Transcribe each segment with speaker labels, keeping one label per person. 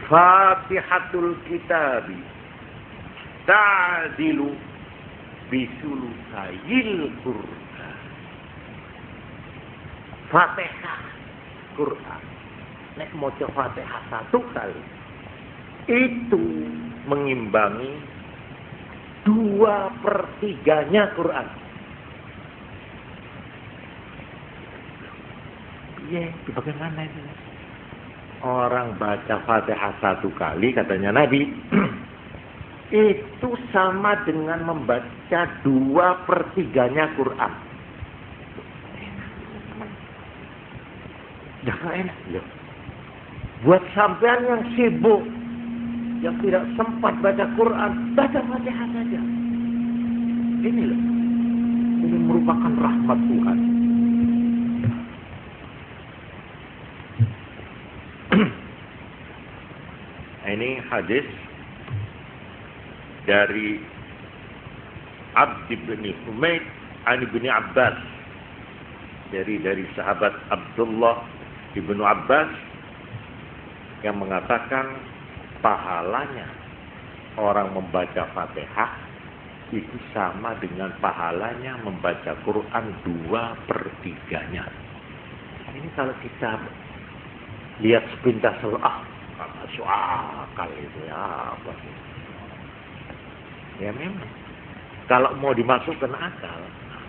Speaker 1: Fatihatul kitabi ta'dilu bisulusayil Qur'an. Fatihah Qur'an. Nek maca Fatihah 1 kali itu mengimbangi 2/3-nya Quran. Iya, bagaimana itu? Orang baca Fatihah 1 kali, katanya Nabi, itu sama dengan membaca 2/3-nya Quran. Jangan enak. Ya. Buat sampean yang sibuk, yang tidak sempat baca Quran, baca Fatihah saja. Ini loh. Ini merupakan rahmat Tuhan. Ini hadis dari Abd bin Humaid an bin Abbas. Dari sahabat Abdullah ibnu Abbas yang mengatakan pahalanya orang membaca Fatihah itu sama dengan pahalanya membaca Quran 2/3-nya. Ini kalau kita lihat sepintas masuk akal itu ya apa sih? Ya memang. Kalau mau dimasukkan akal,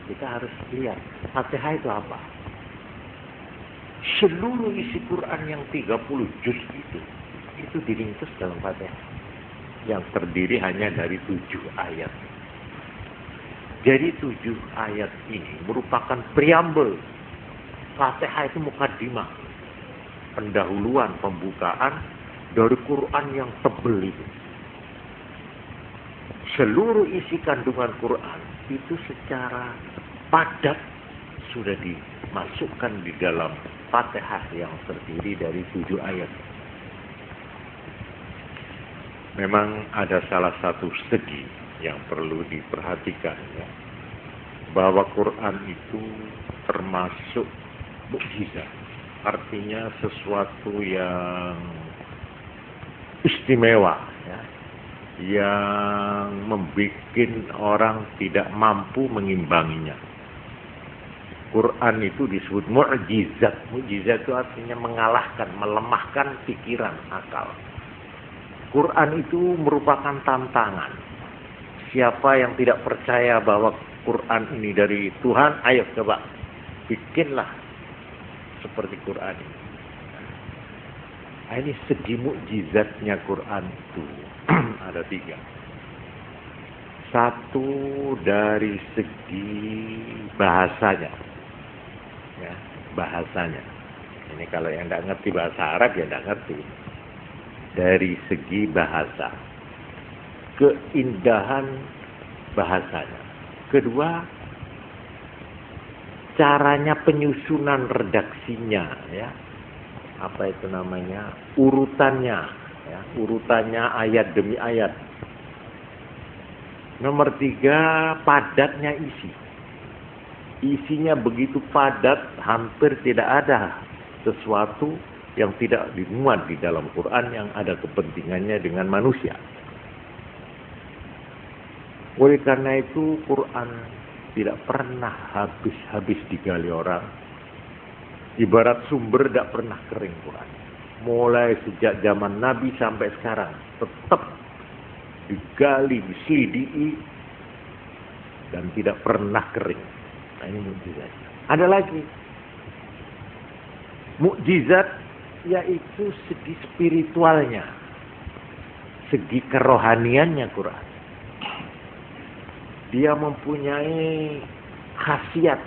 Speaker 1: kita harus lihat Fatihah itu apa. Seluruh isi Quran yang 30 juz itu diringkus dalam Fatihah. Yang terdiri hanya dari 7 ayat. Jadi 7 ayat ini merupakan preambel. Fatihah itu mukaddimah. Pendahuluan, pembukaan dari Quran yang tebal itu. Seluruh isi kandungan Quran itu secara padat sudah dimasukkan di dalam Fatihah yang terdiri dari 7 ayat. Memang ada salah satu segi yang perlu diperhatikan ya. Bahwa Quran itu termasuk mukjizat. Artinya sesuatu yang istimewa ya. Yang membuat orang tidak mampu mengimbanginya. Quran itu disebut mukjizat. Mukjizat itu artinya mengalahkan, melemahkan pikiran, akal. Quran itu merupakan tantangan. Siapa yang tidak percaya bahwa Quran ini dari Tuhan, ayo coba bikinlah seperti Quran ini. Nah, ini segi mukjizatnya Quran itu ada 3. Satu dari segi bahasanya. Ya, bahasanya. Ini kalau yang tidak ngerti bahasa Arab ya tidak ngerti. Dari segi bahasa. Keindahan bahasanya. Kedua, caranya penyusunan redaksinya ya. Apa itu namanya? Urutannya ya, urutannya ayat demi ayat. Nomor 3, padatnya isi. Isinya begitu padat, hampir tidak ada sesuatu yang tidak dimuat di dalam Quran yang ada kepentingannya dengan manusia. Oleh karena itu Quran tidak pernah habis-habis digali orang. Ibarat sumber tidak pernah kering Quran. Mulai sejak zaman Nabi sampai sekarang tetap digali, diselidiki dan tidak pernah kering. Nah, ini mukjizat. Ada lagi mukjizat yaitu segi spiritualnya, segi kerohaniannya Quran. Dia mempunyai khasiat,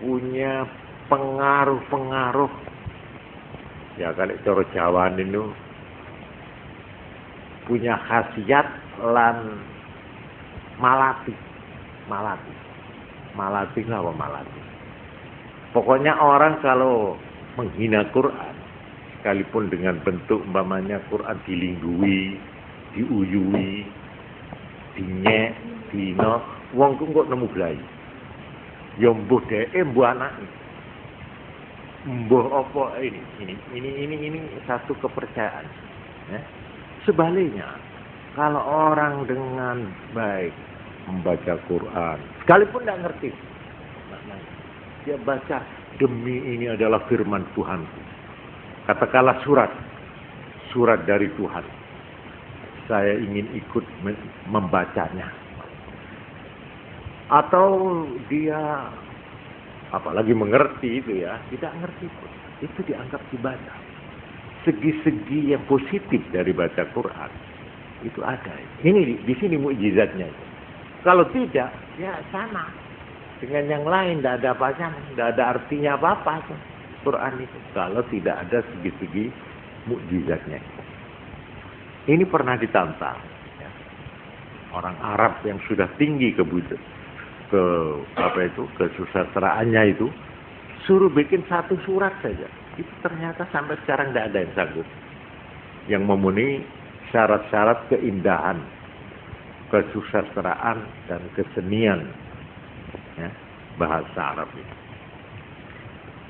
Speaker 1: punya pengaruh-pengaruh. Ya kalau cara Jawa itu punya khasiat lan malati. Malati apa malati? Pokoknya orang kalau menghina Quran, sekalipun dengan bentuk umpamanya Quran dilinggui, diuyui, dinyek, dino, wong ku kok nemu blai. Ya mbuh dheke, mbuh anake. Mbuh apa ini satu kepercayaan. Ya. Sebaliknya, kalau orang dengan baik membaca Quran, sekalipun tidak ngerti maknanya, dia baca, demi ini adalah firman Tuhan. Katakanlah surat dari Tuhan. Saya ingin ikut membacanya. Atau dia apalagi mengerti itu ya, tidak ngerti pun, itu dianggap ibadah. Segi-segi yang positif dari baca Quran itu ada. Ini di sini mukjizatnya. Kalau tidak, ya sama dengan yang lain, tidak ada apanya, tidak ada artinya apa-apa Quran itu. Kalau tidak ada segi-segi mukjizatnya. Ini pernah ditantang ya. Orang Arab yang sudah tinggi kesusastraannya itu, suruh bikin satu surat saja. Itu ternyata sampai sekarang tidak ada yang sanggup yang memenuhi syarat-syarat keindahan, kesusastraan dan kesenian ya, bahasa Arab ini.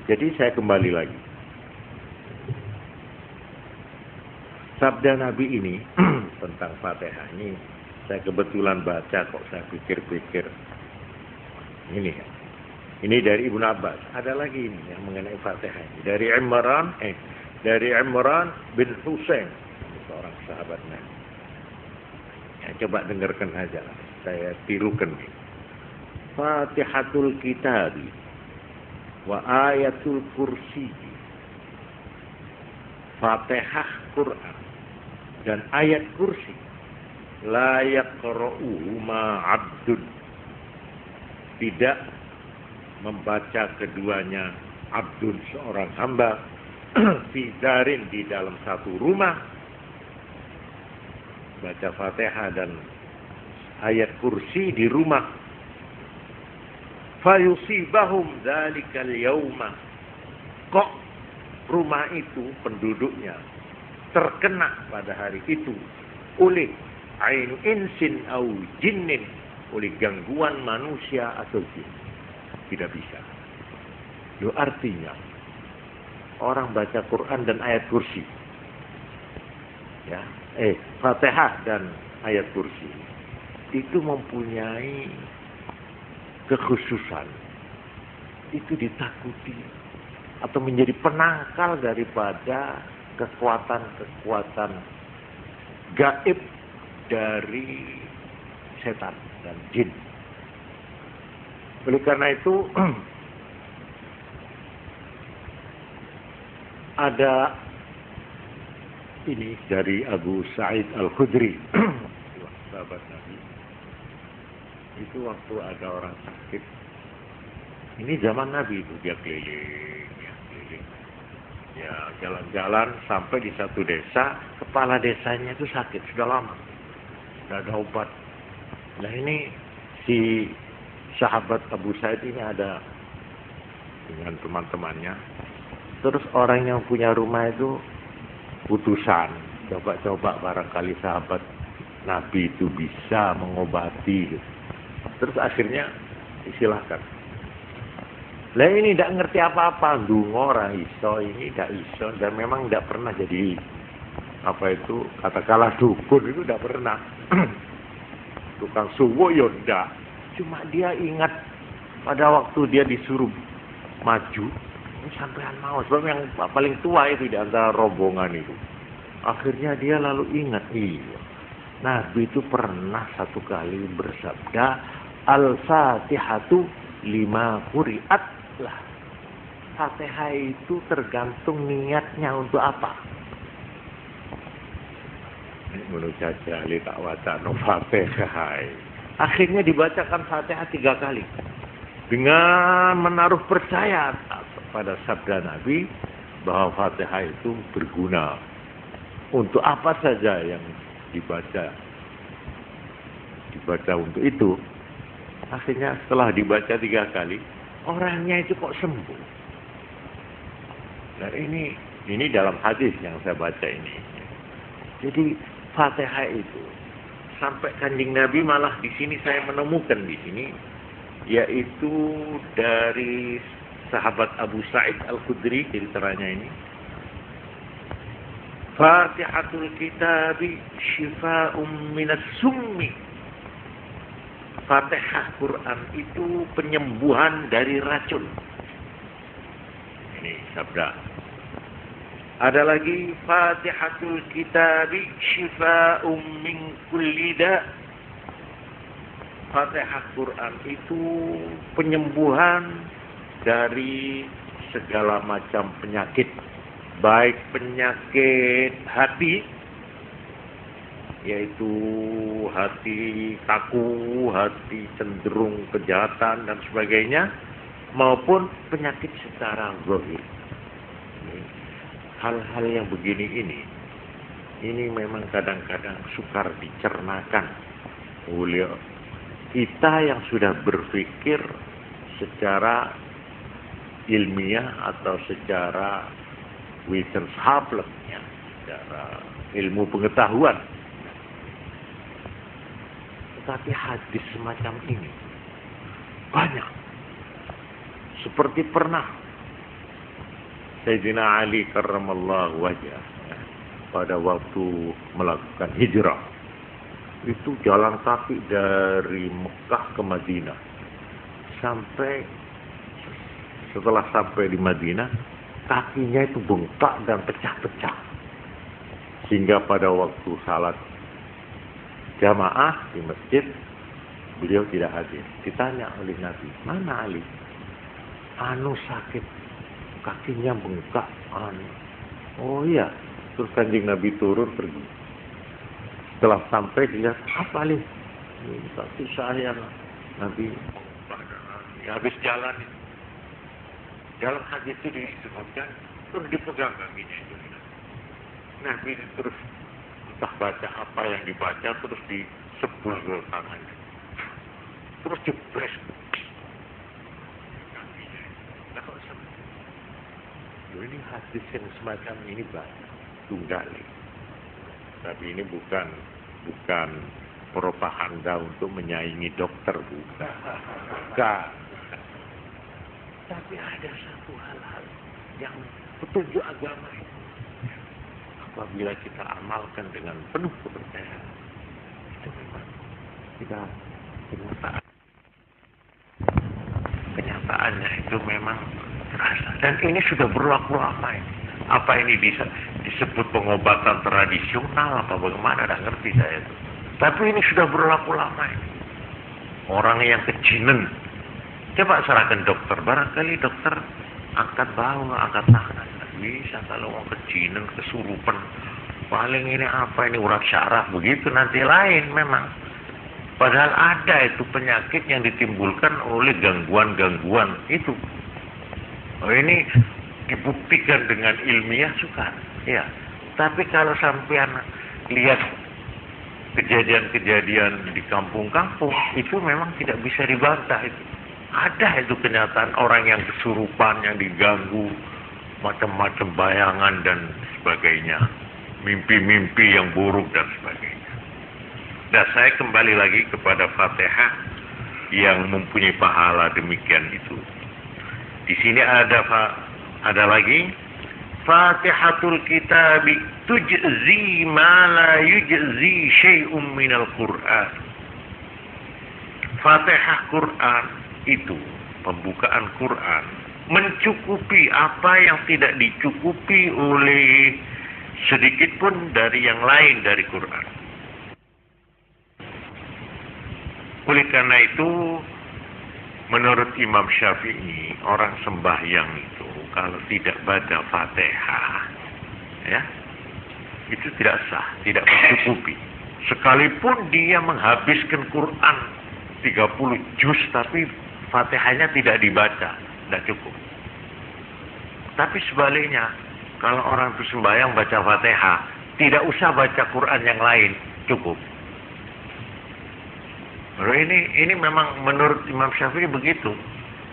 Speaker 1: Jadi saya kembali lagi. Sabda Nabi ini tentang Fatihah ini saya kebetulan baca kok, saya pikir-pikir. Ini dari Ibnu Abbas. Ada lagi ini yang mengenai Fatihah ini. Dari Imran bin Husain, seorang sahabat Nabi. Ya, coba dengarkan aja lah. Saya tirukan nih. Fatihatul Kitabi wa ayatul kursi. Fatihah Quran dan ayat kursi. La yaqra'u ma 'abdun. Tidak membaca keduanya abdun, seorang hamba, fidarin, di dalam satu rumah, baca Fatihah dan ayat kursi di rumah, fayusibahum dzalikal yauma, kok rumah itu penduduknya terkena pada hari itu oleh ainu insin au jinnin, oleh gangguan manusia atau jin. Tidak bisa. Itu artinya orang baca Quran dan ayat kursi, ya, Fatihah dan ayat kursi itu mempunyai kekhususan. Itu ditakuti atau menjadi penangkal daripada kekuatan-kekuatan gaib dari setan dan jin. Oleh karena itu ada ini dari Abu Sa'id Al-Khudri, sahabat Nabi. Itu waktu ada orang sakit. Ini zaman Nabi itu, dia keliling. Ya, jalan-jalan sampai di satu desa, kepala desanya itu sakit sudah lama, tidak ada obat. Nah ini si sahabat Abu Sa'id ini ada dengan teman-temannya. Terus orang yang punya rumah itu putusan, coba-coba barangkali sahabat Nabi itu bisa mengobati gitu. Terus akhirnya disilahkan. Lah ini tidak ngerti apa-apa, dungo orang iso, ini tidak iso, dan memang tidak pernah jadi katakanlah dukun, itu tidak pernah. Tukang suwo yonda. Cuma dia ingat pada waktu dia disuruh maju, ini sampean mau, sebab yang paling tua itu di antara rombongan itu. Akhirnya dia lalu ingat, iya, Nabi itu pernah satu kali bersabda, Al-Fatihatu lima quri'at lah. Fatihah itu tergantung niatnya untuk apa. Menurut saja ali tak wacana Fatihah. Akhirnya dibacakan Fatihah 3 kali. Dengan menaruh percaya pada sabda Nabi bahwa Fatihah itu berguna untuk apa saja yang dibaca untuk itu. Akhirnya setelah dibaca 3 kali, orangnya itu kok sembuh. Nah ini dalam hadis yang saya baca ini. Jadi Fatihah itu sampai Kanjeng Nabi malah di sini saya menemukan di sini, yaitu dari sahabat Abu Sa'id Al-Khudri ceritanya ini. Fatihatul kitabi syifa'um minas summi. Fatihah Quran itu penyembuhan dari racun. Ini sabda. Ada lagi Fatihatul kitabi syifa'um min kulli da'. Fatihah Quran itu penyembuhan dari segala macam penyakit, baik penyakit hati, yaitu hati kaku, hati cenderung kejahatan dan sebagainya, maupun penyakit secara zahir. Hal-hal yang begini ini memang kadang-kadang sukar dicernakan oleh kita yang sudah berpikir secara ilmiah atau secara wissenschaftlich, secara ilmu pengetahuan. Tetapi hadis semacam ini banyak. Seperti pernah Sayyidina Ali karramallahu wajhah pada waktu melakukan hijrah, itu jalan kaki dari Mekah ke Madinah. Setelah sampai di Madinah, kakinya itu bengkak dan pecah-pecah. Sehingga pada waktu salat jamaah di masjid, beliau tidak hadir. Ditanya oleh Nabi, mana Ali? Anu sakit, kakinya bengkak. Oh iya. Terus Kanjeng Nabi turun pergi. Setelah sampai dilihat, apa Ali? Ini kaki saya. Nabi habis jalan. Dalam hadis itu disebutkan, terus dipegang kakinya itu. Nabi terus entah baca apa yang dibaca, terus disebul ke tangannya. Terus jebres kakinya. Nah, kok sembuh? Ini hadis yang semacam ini banyak, tunggali. Tapi ini bukan propaganda untuk menyaingi dokter, bukan. Tapi ada satu hal-hal yang petunjuk agama ini. Apabila kita amalkan dengan penuh kepercayaan, itu memang kita kenyataannya itu memang terasa. Dan ini sudah berlaku lama ini. Apa ini bisa disebut pengobatan tradisional apa bagaimana, tidak ngerti saya itu. Tapi ini sudah berlaku lama ini. Orang yang kejinen, coba serahkan dokter, barangkali dokter angkat bau, angkat tangan. Bisa kalau mau kejinen, kesurupan, paling ini apa ini urat syaraf begitu, nanti lain memang. Padahal ada itu penyakit yang ditimbulkan oleh gangguan-gangguan itu. Oh, ini dibuktikan dengan ilmiah sukar, ya. Tapi kalau sampean lihat kejadian-kejadian di kampung-kampung, itu memang tidak bisa dibantah itu. Ada itu kenyataan orang yang kesurupan, yang diganggu, macam-macam bayangan dan sebagainya. Mimpi-mimpi yang buruk dan sebagainya. Dan saya kembali lagi kepada Fatihah yang mempunyai pahala demikian itu. Di sini ada lagi Fatihatul kitabi tujzi ma la yujzi syai'un minal Qur'an. Fatihah Quran itu, pembukaan Quran, mencukupi apa yang tidak dicukupi oleh sedikit pun dari yang lain dari Quran. Oleh karena itu, menurut Imam Syafi'i, orang sembahyang itu kalau tidak baca Fatihah, ya, itu tidak sah, tidak mencukupi. Sekalipun dia menghabiskan Quran 30 juz, tapi Fatihahnya tidak dibaca, tidak cukup. Tapi sebaliknya, kalau orang itu sembahyang baca Fatihah, tidak usah baca Quran yang lain, cukup. Ini memang menurut Imam Syafi'i begitu,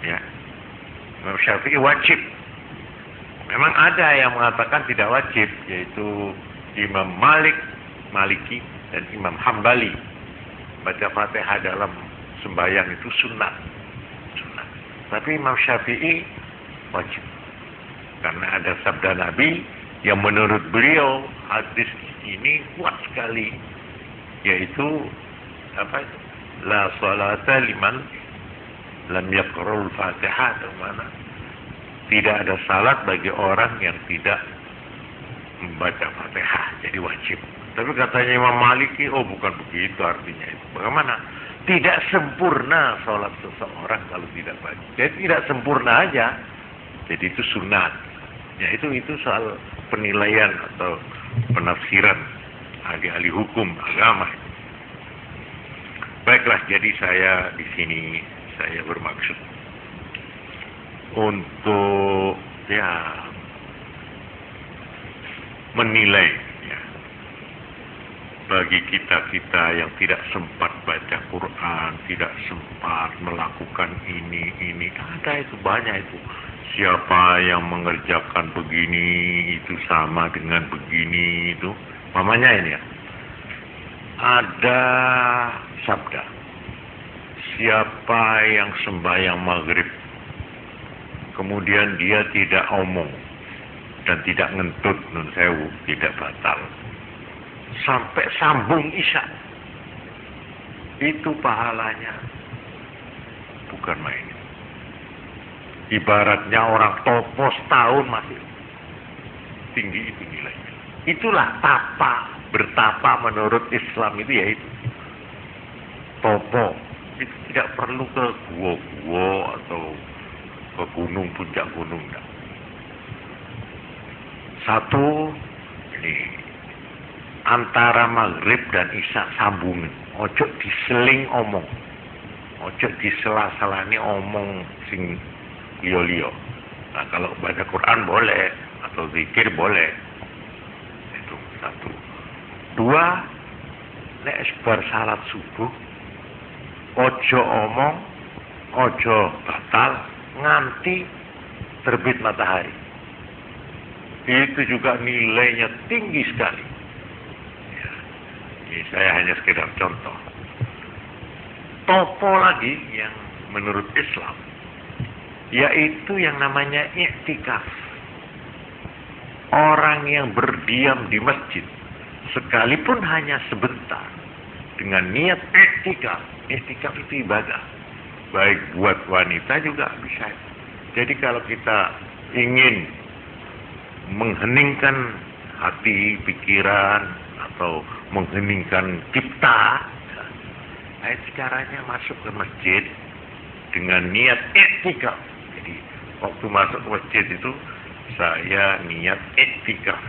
Speaker 1: ya. Imam Syafi'i wajib. Memang ada yang mengatakan tidak wajib, yaitu Imam Maliki dan Imam Hambali. Baca Fatihah dalam sembahyang itu sunnah. Tapi Imam Syafi'i wajib. Karena ada sabda Nabi yang menurut beliau hadis ini kuat sekali, yaitu apa? La salata liman lam yaqra'ul Fatihah, atau mana? Tidak ada salat bagi orang yang tidak membaca Fatihah, jadi wajib. Tapi katanya Imam Maliki, oh bukan begitu artinya itu. Bagaimana? Tidak sempurna sholat seseorang kalau tidak baca. Jadi tidak sempurna aja. Jadi itu sunat. Ya itu soal penilaian atau penafsiran ahli-ahli hukum agama. Baiklah, jadi saya di sini saya bermaksud untuk menilai bagi kita yang tidak sempat baca Quran, tidak sempat melakukan ini, ada itu banyak itu. Siapa yang mengerjakan begini itu sama dengan begini itu. Mamanya ini ya. Ada sabda. Siapa yang sembahyang maghrib, kemudian dia tidak omong dan tidak ngentut, nun sewu, tidak batal, sampai sambung isya, itu pahalanya bukan main. Ibaratnya orang topo setahun masih tinggi itu nilainya. Itulah bertapa menurut Islam itu, yaitu topo. Itu tidak perlu ke gua-gua atau ke gunung, puncak gunung. Satu, ini antara maghrib dan isya sambungin. Ojo diseling omong, ojo disela-selani omong sing liyo-liyo. Nah, kalau baca Quran boleh atau zikir boleh. Itu satu. Dua, nek bar salat subuh ojo omong, ojo batal nganti terbit matahari. Itu juga nilainya tinggi sekali. Ini saya hanya sekedar contoh. Topo lagi yang menurut Islam, yaitu yang namanya iktikaf. Orang yang berdiam di masjid, sekalipun hanya sebentar, dengan niat iktikaf. Iktikaf itu ibadah. Baik buat wanita juga bisa. Jadi kalau kita ingin mengheningkan hati, pikiran, atau mengheningkan cipta, itu caranya masuk ke masjid dengan niat iktikaf. Jadi waktu masuk ke masjid itu saya niat iktikaf.